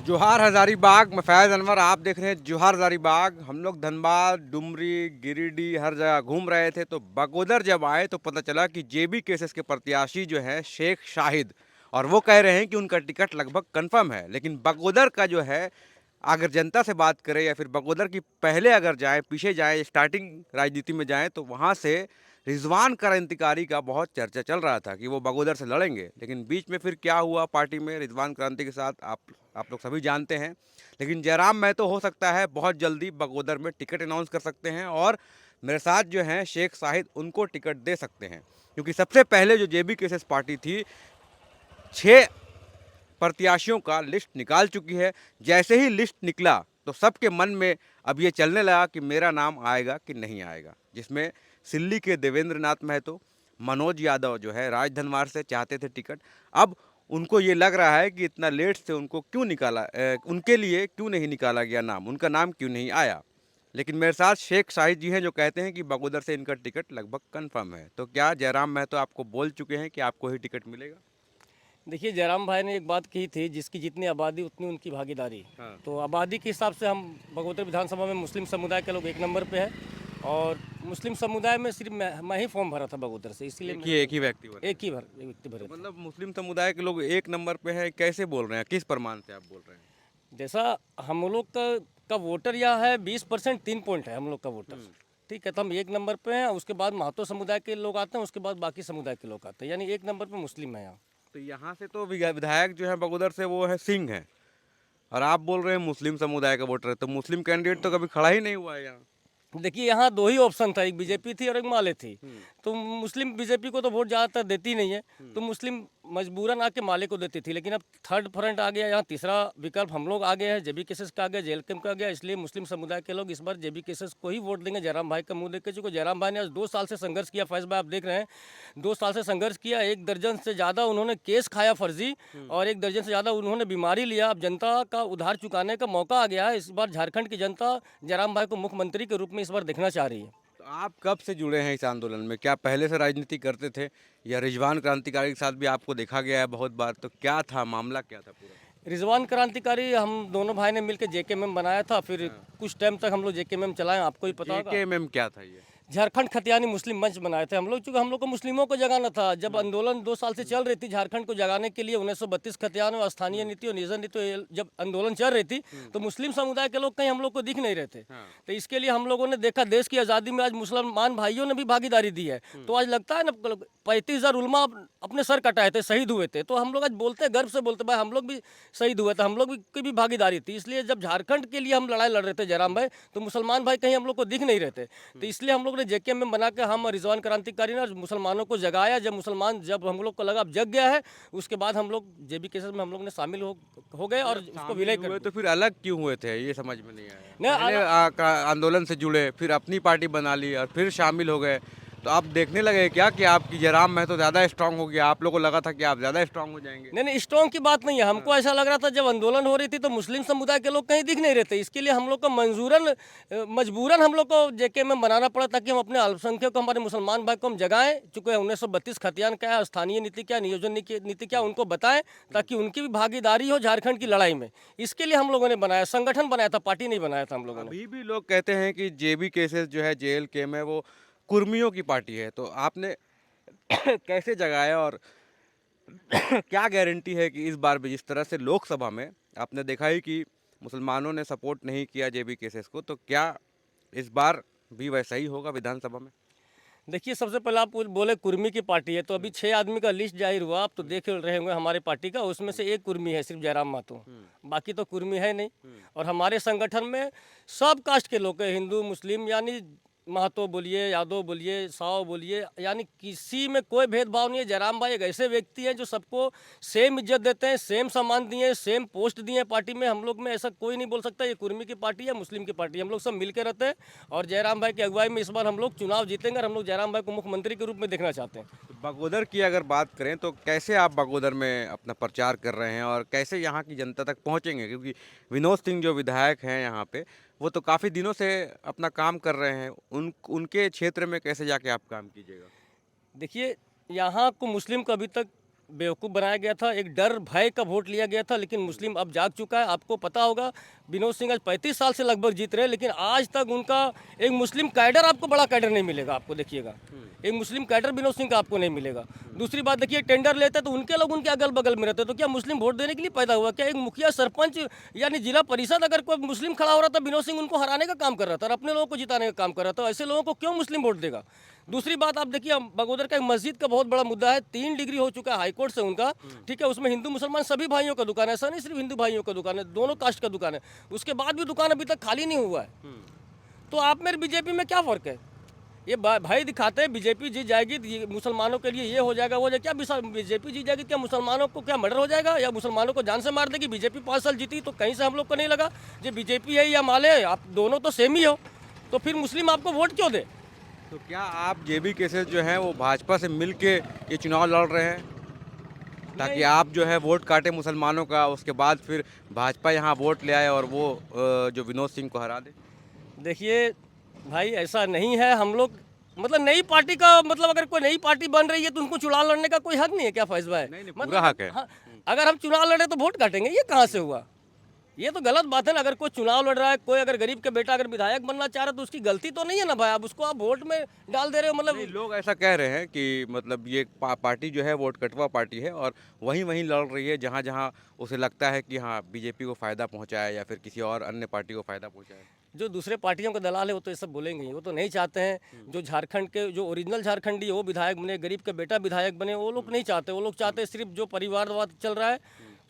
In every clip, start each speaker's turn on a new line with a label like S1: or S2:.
S1: जोहार हज़ारीबाग। मैं फैज़ अनवर, आप देख रहे हैं जोहार हज़ारीबाग। हम लोग धनबाद, डुमरी, गिरिडीह हर जगह घूम रहे थे, तो बगोदर जब आए तो पता चला कि जेबी केसेस के प्रत्याशी जो हैं शेख शाहिद, और वो कह रहे हैं कि उनका टिकट लगभग कंफर्म है। लेकिन बगोदर का जो है, अगर जनता से बात करें या फिर बगोदर की पहले अगर जाएँ, पीछे जाएँ, स्टार्टिंग राजनीति में जाएँ, तो वहाँ से रिजवान क्रांतिकारी का बहुत चर्चा चल रहा था कि वो बगोदर से लड़ेंगे। लेकिन बीच में फिर क्या हुआ पार्टी में रिजवान क्रांति के साथ, आप लोग सभी जानते हैं। लेकिन जयराम महतो हो सकता है बहुत जल्दी बगोदर में टिकट अनाउंस कर सकते हैं, और मेरे साथ जो हैं शेख शाहिद, उनको टिकट दे सकते हैं। क्योंकि सबसे पहले जो जेबी केसेस पार्टी थी, 6 प्रत्याशियों का लिस्ट निकाल चुकी है। जैसे ही लिस्ट निकला तो सबके मन में अब ये चलने लगा कि मेरा नाम आएगा कि नहीं आएगा, जिसमें सिल्ली के देवेंद्र नाथ महतो, मनोज यादव जो है राजधनवार से चाहते थे टिकट। अब उनको ये लग रहा है कि इतना लेट से उनको क्यों निकाला, उनके लिए क्यों नहीं निकाला गया नाम, उनका नाम क्यों नहीं आया। लेकिन मेरे साथ शेख शाहिद जी हैं जो कहते हैं कि बगोदर से इनका टिकट लगभग कन्फर्म है। तो क्या जयराम महतो आपको बोल चुके हैं कि आपको ही टिकट मिलेगा?
S2: देखिए, जयराम भाई ने एक बात कही थी, जिसकी जितनी आबादी उतनी उनकी भागीदारी।
S1: हाँ।
S2: तो आबादी के हिसाब से हम बगोदर विधानसभा में मुस्लिम समुदाय के लोग एक नंबर पे है। और मुस्लिम समुदाय में सिर्फ मैं ही फॉर्म भरा था बगोदर से, इसलिए
S1: एक ही व्यक्ति बने।
S2: एक व्यक्ति भरे
S1: तो
S2: थे।
S1: मतलब मुस्लिम समुदाय के लोग एक नंबर पे हैं, कैसे बोल रहे हैं, किस प्रमाण से आप बोल रहे हैं?
S2: जैसा हम लोग का वोटर यहाँ है 20%, 3 पॉइंट है हम लोग का वोटर। ठीक है, तो हम एक नंबर पे हैं। उसके बाद महतो समुदाय के लोग आते हैं, उसके बाद बाकी समुदाय के लोग आते हैं, यानी एक नंबर पे मुस्लिम है यहाँ।
S1: तो यहाँ से तो विधायक जो है बगोदर से, वो है सिंह है, और आप बोल रहे हैं मुस्लिम समुदाय का वोटर है, तो मुस्लिम कैंडिडेट तो कभी खड़ा ही नहीं हुआ है यहाँ।
S2: देखिए, यहाँ दो ही ऑप्शन था, एक बीजेपी थी और एक माले थी। तो मुस्लिम बीजेपी को तो वोट ज़्यादातर देती नहीं है, तो मुस्लिम मजबूरन आके माले को देती थी। लेकिन अब थर्ड फ्रंट आ गया, यहाँ तीसरा विकल्प हम लोग आ गए हैं, जेबी केसेस का आ गया, जेल कैम्प का आ गया। इसलिए मुस्लिम समुदाय के लोग इस बार जेबी केसेस को ही वोट देंगे, जयराम भाई का मुंह देख के। चूँकि जयराम भाई ने आज 2 साल से संघर्ष किया, फैज भाई आप देख रहे हैं, 2 साल से संघर्ष किया। 1 दर्जन से ज़्यादा उन्होंने केस खाया फर्जी, और 1 दर्जन से ज़्यादा उन्होंने बीमारी लिया। अब जनता का उधार चुकाने का मौका आ गया है। इस बार झारखंड की जनता जयराम भाई को मुख्यमंत्री के रूप में इस बार देखना चाह रही है।
S1: तो आप कब से जुड़े हैं इस आंदोलन में? क्या पहले से राजनीति करते थे, या रिजवान क्रांतिकारी के साथ भी आपको देखा गया है बहुत बार? तो क्या था मामला, क्या था पूरा?
S2: रिजवान क्रांतिकारी हम दोनों भाई ने मिलकर जेकेएमएम बनाया था, फिर कुछ टाइम तक हम लोग जेकेएमएम चलाए, आपको ही पता होगा।
S1: जेकेएमएम क्या था ये?
S2: झारखंड खतियानी मुस्लिम मंच बनाए थे हम लोग, क्योंकि हम लोग को मुस्लिमों को जगाना था। जब आंदोलन 2 साल से चल रही थी झारखंड को जगाने के लिए, 1932 खतियान और स्थानीय नीति और नियोजन नीति, जब आंदोलन चल रही थी, तो मुस्लिम समुदाय के लोग कहीं हम लोग को दिख नहीं रहे थे। तो इसके लिए हम लोगों ने देखा, देश की आज़ादी में आज मुसलमान भाइयों ने भी भागीदारी दी है। तो आज लगता है ना, 35,000 उलमा अपने सर कटाए थे, शहीद हुए थे। तो हम लोग आज बोलते, गर्व से बोलते, भाई हम लोग भी शहीद हुए थे, हम लोग की भी भागीदारी थी। इसलिए जब झारखंड के लिए हम लड़ाई लड़ रहे थे जयराम भाई, तो मुसलमान भाई कहीं हम लोग को दिख नहीं रहे थे। तो इसलिए हम लोग ने जेकेएमएम बना के, हम रिजवान क्रांतिकारी ने मुसलमानों को जगाया। जब हम लोग को लगा अब जग गया है, उसके बाद हम लोग जेबी केसेस में हम लोग ने शामिल हो गए और उसको विलय कर
S1: हुए तो
S2: दिया।
S1: फिर अलग क्यों हुए थे, ये समझ में नहीं आया।
S2: नहीं,
S1: पहले आंदोलन से जुड़े, फिर अपनी पार्टी बना ली और फिर शामिल हो गए, तो आप देखने लगे क्या कि आपकी जयराम महतो ज़्यादा स्ट्रांग हो गया? आप लोगों को लगा था कि आप ज़्यादा स्ट्रांग हो जाएंगे?
S2: नहीं नहीं, स्ट्रॉन्ग की बात नहीं है। हमको ऐसा लग रहा था, जब आंदोलन हो रही थी तो मुस्लिम समुदाय के लोग कहीं दिख नहीं रहे थे। इसके लिए हम लोग को मजबूरन हम लोग को जेकेएमएम बनाना पड़ा, ताकि हम अपने अल्पसंख्यक को, हमारे मुसलमान भाई को हम जगाएं। चूँकि 1932 खतियान क्या है, स्थानीय नीति क्या, नियोजन नीति क्या, उनको बताएं, ताकि उनकी भी भागीदारी हो झारखंड की लड़ाई में। इसके लिए हम लोगों ने बनाया, संगठन बनाया था, पार्टी नहीं बनाया था हम लोगों ने।
S1: अभी भी लोग कहते हैं कि जेबी केसेस जो है, जेल के में, वो कुर्मियों की पार्टी है। तो आपने कैसे जगाया, और क्या गारंटी है कि इस बार भी, जिस तरह से लोकसभा में आपने देखा ही कि मुसलमानों ने सपोर्ट नहीं किया जेबी केसेस को, तो क्या इस बार भी वैसा ही होगा विधानसभा में?
S2: देखिए, सबसे पहले आप बोले कुर्मी की पार्टी है, तो अभी 6 आदमी का लिस्ट जाहिर हुआ, आप तो देख रहे होंगे हमारे पार्टी का। उसमें से एक कुर्मी है, सिर्फ जयराम महतो, बाकी तो कुर्मी है नहीं। और हमारे संगठन में सब कास्ट के लोग हैं, हिंदू मुस्लिम, यानी महतो बोलिए, यादव बोलिए, साव बोलिए, यानी किसी में कोई भेदभाव नहीं है। जयराम भाई एक ऐसे व्यक्ति हैं जो सबको सेम इज्जत देते हैं, सेम सम्मान दिए, सेम पोस्ट दिए हैं पार्टी में। हम लोग में ऐसा कोई नहीं बोल सकता ये कुर्मी की पार्टी है, मुस्लिम की पार्टी है। हम लोग सब मिल के रहते हैं, और जयराम भाई की अगुवाई में इस बार हम लोग चुनाव जीतेंगे, और हम लोग जयराम भाई को मुख्यमंत्री के रूप में देखना चाहते हैं।
S1: तो बगोदर की अगर बात करें, तो कैसे आप बगोदर में अपना प्रचार कर रहे हैं, और कैसे यहाँ की जनता तक पहुँचेंगे? क्योंकि विनोद सिंह जो विधायक हैं यहाँ पे, वो तो काफ़ी दिनों से अपना काम कर रहे हैं। उनके क्षेत्र में कैसे जाके आप काम कीजिएगा?
S2: देखिए, यहाँ को मुस्लिम को अभी तक बेवकूफ़ बनाया गया था, एक डर भय का वोट लिया गया था, लेकिन मुस्लिम अब जाग चुका है। आपको पता होगा विनोद सिंह आज 35 साल से लगभग जीत रहे हैं, लेकिन आज तक उनका एक मुस्लिम कैडर, आपको बड़ा कैडर नहीं मिलेगा। आपको देखिएगा एक मुस्लिम कैडर विनोद सिंह का आपको नहीं मिलेगा। दूसरी बात देखिए, टेंडर लेते तो उनके लोग उनके अगल बगल में रहते, तो क्या मुस्लिम वोट देने के लिए पैदा हुआ? क्या एक मुखिया, सरपंच यानी जिला परिषद अगर कोई मुस्लिम खड़ा हो रहा था, विनोद सिंह उनको हराने का काम कर रहा था और अपने लोगों को जिताने का काम कर रहा था। ऐसे लोगों को क्यों मुस्लिम वोट देगा? दूसरी बात आप देखिए, बगोदर का एक मस्जिद का बहुत बड़ा मुद्दा है, 3 डिग्री हो चुका है हाईकोर्ट से उनका, ठीक है। उसमें हिंदू मुसलमान सभी भाइयों का दुकान है, ऐसा नहीं सिर्फ हिंदू भाइयों का दुकान है, दोनों कास्ट का दुकान है। उसके बाद भी दुकान अभी तक खाली नहीं हुआ है। तो आप मेरे बीजेपी में क्या फ़र्क है? ये भाई दिखाते हैं बीजेपी जीत जाएगी तो ये मुसलमानों के लिए ये हो जाएगा, वो हो जाएगा। क्या बीजेपी जीत जाएगी, क्या मुसलमानों को क्या मर्डर हो जाएगा या मुसलमानों को जान से मार देगी? बीजेपी 5 साल जीती तो कहीं से हम लोग को नहीं लगा जो बीजेपी है या माले है, आप दोनों तो सेम ही हो, तो फिर मुस्लिम आपको वोट क्यों दे?
S1: तो क्या आप जेबी केसेस जो हैं वो भाजपा से मिल के ये चुनाव लड़ रहे हैं, ताकि आप जो है वोट काटे मुसलमानों का, उसके बाद फिर भाजपा यहाँ वोट ले आए और वो जो विनोद सिंह को हरा दे?
S2: देखिए भाई, ऐसा नहीं है। हम लोग मतलब नई पार्टी का मतलब, अगर कोई नई पार्टी बन रही है तो उनको चुनाव लड़ने का कोई हक नहीं है क्या फैसला है?
S1: नहीं नहीं,
S2: मतलब
S1: पूरा हक है।
S2: हाँ, अगर हम चुनाव लड़े तो वोट काटेंगे, ये कहाँ से हुआ? ये तो गलत बात है ना। अगर कोई चुनाव लड़ रहा है, कोई अगर गरीब का बेटा अगर विधायक बनना चाह रहा है तो उसकी गलती तो नहीं है ना भाई, आप उसको आप वोट में डाल दे रहे हो मतलब।
S1: नहीं, लोग ऐसा कह रहे हैं कि मतलब ये पार्टी जो है वोट कटवा पार्टी है और वहीं वहीं लड़ रही है जहाँ जहाँ उसे लगता है कि हाँ बीजेपी को फ़ायदा पहुँचाए या फिर किसी और अन्य पार्टी को फ़ायदा पहुँचाए।
S2: जो दूसरे पार्टियों के दलाल है वो तो ये सब बोलेंगे ही, वो तो नहीं चाहते हैं। जो झारखंड के जो ओरिजिनल झारखंडी है वो विधायक बने, गरीब का बेटा विधायक बने, वो लोग नहीं चाहते। वो लोग चाहते हैं सिर्फ जो परिवारवाद चल रहा है,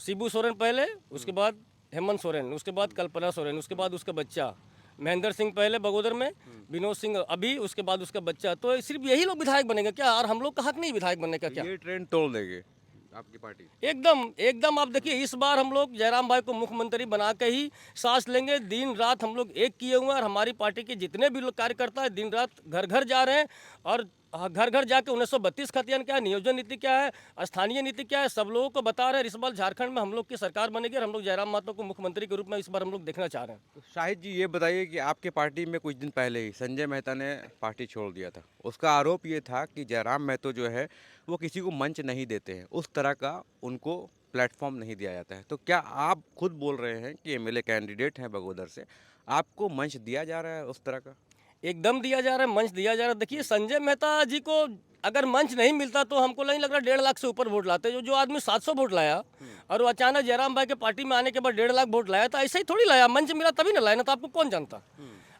S2: शिबू सोरेन पहले, उसके बाद हेमंत सोरेन, उसके बाद कल्पना सोरेन, उसके बाद उसका बच्चा महेंद्र सिंह पहले बगोदर में, विनोद सिंह अभी, उसके बाद उसका बच्चा। तो सिर्फ यही लोग विधायक बनेंगे क्या? और हम लोग का हक नहीं विधायक बनने का क्या?
S1: ये ट्रेंड तोड़ देंगे आपकी पार्टी?
S2: एकदम एकदम। आप देखिए इस बार हम लोग जयराम भाई को मुख्यमंत्री बना के ही सांस लेंगे। दिन रात हम लोग एक किए हुए हैं और हमारी पार्टी के जितने भी लोग कार्यकर्ता हैं दिन रात घर घर जा रहे हैं और घर घर जाके 1932 खतियान क्या है, नियोजन नीति क्या है, स्थानीय नीति क्या है, सब लोगों को बता रहे हैं। इस बार झारखंड में हम लोग की सरकार बनेगी और हम लोग जयराम महतो को मुख्यमंत्री के रूप में इस बार हम लोग देखना चाह रहे हैं।
S1: तो शाहिद जी ये बताइए कि आपके पार्टी में कुछ दिन पहले ही संजय मेहता ने पार्टी छोड़ दिया था। उसका आरोप ये था कि जयराम महतो जो है वो किसी को मंच नहीं देते हैं, उस तरह का उनको प्लेटफॉर्म नहीं दिया जाता है। तो क्या आप खुद बोल रहे हैं कि एमएलए कैंडिडेट हैं बगोदर से, आपको मंच दिया जा रहा है उस तरह का?
S2: एकदम दिया जा रहा है, मंच दिया जा रहा है। देखिए संजय मेहता जी को अगर मंच नहीं मिलता तो हमको नहीं लग रहा 1.5 लाख से ऊपर वोट लाते। जो आदमी 700 वोट लाया और वो अचानक जयराम भाई के पार्टी में आने के बाद 1.5 लाख वोट लाया, तो ऐसे ही थोड़ी लाया। मंच मिला तभी ना लाया, ना तो आपको कौन जानता?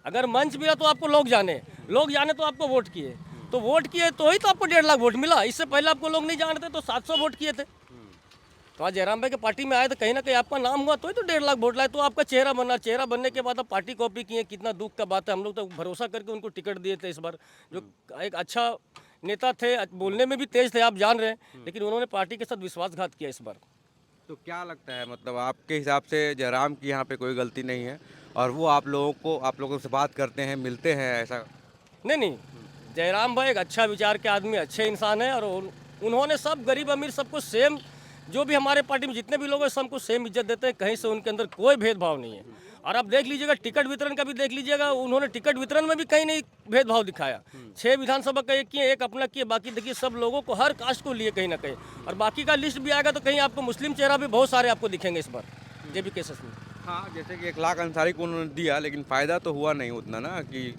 S2: अगर मंच मिला तो आपको लोग जाने तो आपको वोट किए, तो वोट किए तो ही तो आपको 1.5 लाख वोट मिला। इससे पहले आपको लोग नहीं जानते तो 700 वोट किए थे। तो आज जयराम भाई के पार्टी में आए तो कहीं ना कहीं आपका नाम हुआ तो ही तो 1.5 लाख वोट लाए, तो आपका चेहरा बना। चेहरा बनने के बाद आप पार्टी कॉपी किए, कितना दुख का बात है। हम लोग तो भरोसा करके उनको टिकट दिए थे इस बार, जो एक अच्छा नेता थे, बोलने में भी तेज थे, आप जान रहे हैं, लेकिन उन्होंने पार्टी के साथ विश्वासघात किया इस बार।
S1: तो क्या लगता है, मतलब आपके हिसाब से जयराम की यहाँ पे कोई गलती नहीं है और वो आप लोगों से बात करते हैं, मिलते हैं, ऐसा?
S2: नहीं नहीं, जयराम भाई एक अच्छा विचार के आदमी, अच्छे इंसान है और उन्होंने सब गरीब अमीर सबको सेम, जो भी हमारे पार्टी में जितने भी लोग हैं सबको सेम इज्जत देते हैं। कहीं से उनके अंदर कोई भेदभाव नहीं है। और आप देख लीजिएगा टिकट वितरण का भी देख लीजिएगा, उन्होंने टिकट वितरण में भी कहीं नहीं भेदभाव दिखाया। 6 विधानसभा का एक किए, एक अपना किए, बाकी देखिए सब लोगों को, हर कास्ट को लिए कहीं ना कहीं। और बाकी का लिस्ट भी आएगा तो कहीं आपको मुस्लिम चेहरा भी बहुत सारे आपको दिखेंगे इस बार जेबी केसेस में।
S1: हाँ, जैसे कि 1 लाख अंसारी को उन्होंने दिया, लेकिन फ़ायदा तो हुआ नहीं उतना ना, कि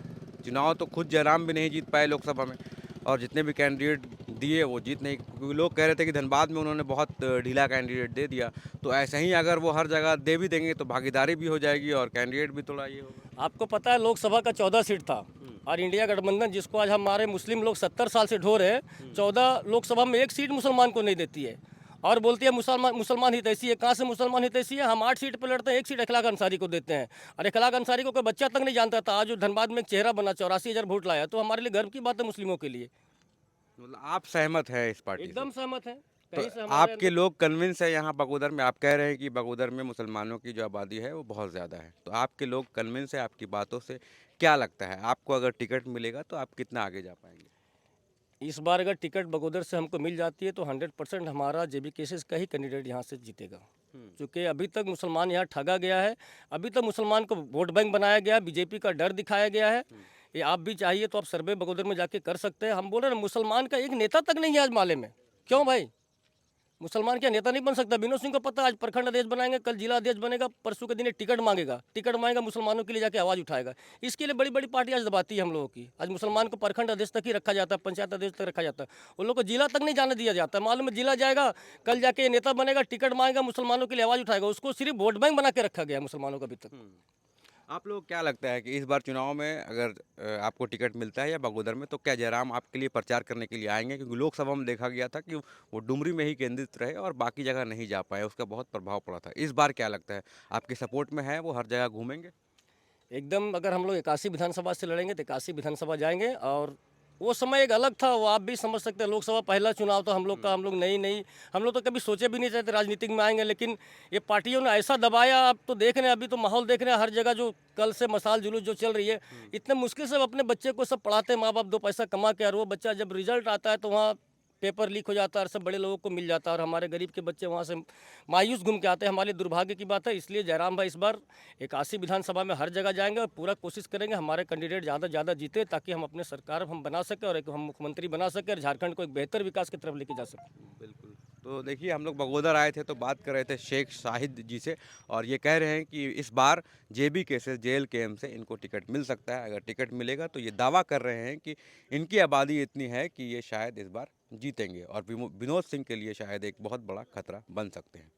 S1: चुनाव तो खुद जयराम भी नहीं जीत पाए लोकसभा में और जितने भी कैंडिडेट दिए वो जीत नहीं, क्योंकि लोग कह रहे थे कि धनबाद में उन्होंने बहुत ढीला कैंडिडेट दे दिया। तो ऐसे ही अगर वो हर जगह दे भी देंगे तो भागीदारी भी हो जाएगी और कैंडिडेट भी थोड़ा ये होगा।
S2: आपको पता है लोकसभा का 14 सीट था और इंडिया गठबंधन जिसको आज हमारे मुस्लिम लोग 70 साल से ढो रहे हैं, 14 लोकसभा में एक सीट मुसलमान को नहीं देती है और बोलती है मुसलमान हितैषी है। कहाँ से मुसलमान हितैषी है? हम 8 सीट पे लड़ते हैं, एक सीट इखलाक अंसारी को देते हैं और इखलाक अंसारी को कोई बच्चा तक नहीं जानता था। आज जो धनबाद में एक चेहरा बना, 84,000 वोट लाया, तो हमारे लिए गर्व की बात है मुस्लिमों के लिए।
S1: मतलब आप सहमत हैं इस पार्टी से?
S2: एकदम सहमत है।
S1: तो
S2: कहीं से हमारे
S1: आपके लोग कन्विंस है यहाँ बगोदर में? आप कह रहे हैं कि बगोदर में मुसलमानों की जो आबादी है वो बहुत ज़्यादा है, तो आपके लोग कन्विंस है आपकी बातों से? क्या लगता है आपको, अगर टिकट मिलेगा तो आप कितना आगे जा पाएंगे?
S2: इस बार अगर टिकट बगोदर से हमको मिल जाती है तो 100% हमारा जेबी केसेस का ही कैंडिडेट यहाँ से जीतेगा। क्योंकि अभी तक मुसलमान यहाँ ठगा गया है, अभी तक मुसलमान को वोट बैंक बनाया गया, बीजेपी का डर दिखाया गया है। ये आप भी चाहिए तो आप सर्वे बगोदर में जाके कर सकते हैं। हम बोल रहे हैं मुसलमान का एक नेता तक नहीं है आज माले में। क्यों भाई? मुसलमान क्या नेता नहीं बन सकता? विनोद सिंह को पता है, आज प्रखंड अध्यक्ष बनाएंगे, कल जिला अध्यक्ष बनेगा, परसों के दिन ये टिकट मांगेगा मुसलमानों के लिए जाके आवाज़ उठाएगा। इसके लिए बड़ी बड़ी पार्टी आज दबाती है हम लोगों की। आज मुसलमान को प्रखंड अध्यक्ष तक ही रखा जाता है, पंचायत अध्यक्ष तक रखा जाता है, उन लोग को जिला तक नहीं जाने दिया जाता है। मालूम है जिला जाएगा, कल जाके ये नेता बनेगा, टिकट मांगेगा, मुसलमानों के लिए आवाज़ उठाएगा। उसको सिर्फ वोट बैंक बना के रखा गया है मुसलमानों का अभी तक।
S1: आप लोग क्या लगता है कि इस बार चुनाव में अगर आपको टिकट मिलता है या बगोदर में, तो क्या जयराम आपके लिए प्रचार करने के लिए आएंगे? क्योंकि लोकसभा में देखा गया था कि वो डुमरी में ही केंद्रित रहे और बाकी जगह नहीं जा पाए, उसका बहुत प्रभाव पड़ा था। इस बार क्या लगता है, आपके सपोर्ट में है, वो हर जगह घूमेंगे?
S2: एकदम, अगर हम लोग 81 विधानसभा से लड़ेंगे तो 81 विधानसभा जाएंगे। और वो समय एक अलग था, वो आप भी समझ सकते हैं। लोकसभा पहला चुनाव था हम लोग का, हम लोग नई हम लोग तो कभी सोचे भी नहीं चाहते राजनीतिक में आएंगे, लेकिन ये पार्टियों ने ऐसा दबाया। आप तो देख रहे हैं, अभी तो माहौल देख रहे हैं हर जगह, जो कल से मशाल जुलूस जो चल रही है, इतने मुश्किल से अपने बच्चे को सब पढ़ाते हैं माँ बाप, 2 पैसा कमा के, और वो बच्चा जब रिजल्ट आता है तो वहाँ पेपर लीक हो जाता है और सब बड़े लोगों को मिल जाता है, और हमारे गरीब के बच्चे वहाँ से मायूस घूम के आते हैं। हमारे लिए दुर्भाग्य की बात है। इसलिए जयराम भाई इस बार 81 विधानसभा में हर जगह जाएंगे और पूरा कोशिश करेंगे हमारे कैंडिडेट ज़्यादा से ज़्यादा जीते, ताकि हम अपने सरकार हम बना सकें और एक हम मुख्यमंत्री बना सकें और झारखंड को एक बेहतर विकास की तरफ लेके जा सकें।
S1: बिल्कुल। तो देखिए, हम लोग बगोदर आए थे तो बात कर रहे थे शेख शाहिद जी से, और ये कह रहे हैं कि इस बार जेबी केसेस JLKM से इनको टिकट मिल सकता है। अगर टिकट मिलेगा तो ये दावा कर रहे हैं कि इनकी आबादी इतनी है कि ये शायद इस बार जीतेंगे और विनोद सिंह के लिए शायद एक बहुत बड़ा खतरा बन सकते हैं।